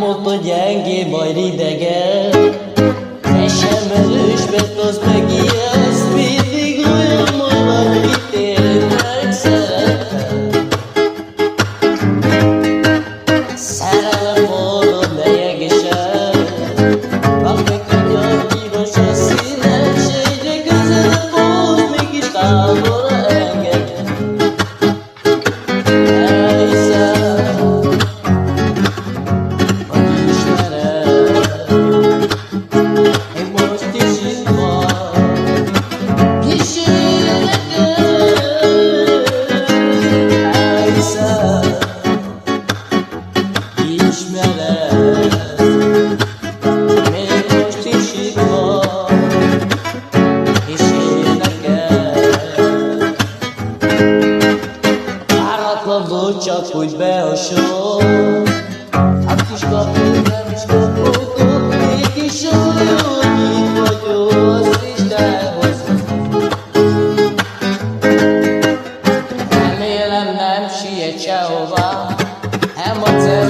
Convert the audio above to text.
mondta gyengé, majd idegen, te sem erős, mert az megijeszt, mindig olyan marad, mit én megszerettem. Szerelem forró lényegesen, kap meg tudja piros a színet, s egyre közelebb hoz, mégis távolra enged. Elhiszem, hogy ismered, még most is itt van, kísérj neked. Elhiszem, ismered, még most is itt van, kísérj neked. Váratlanul csak úgy behasonl, a kis kapun nem is kapott, mégis olyan, hogy itt vagyok, azt Isten hozott. Remélem nem siet sehová, nem adsz el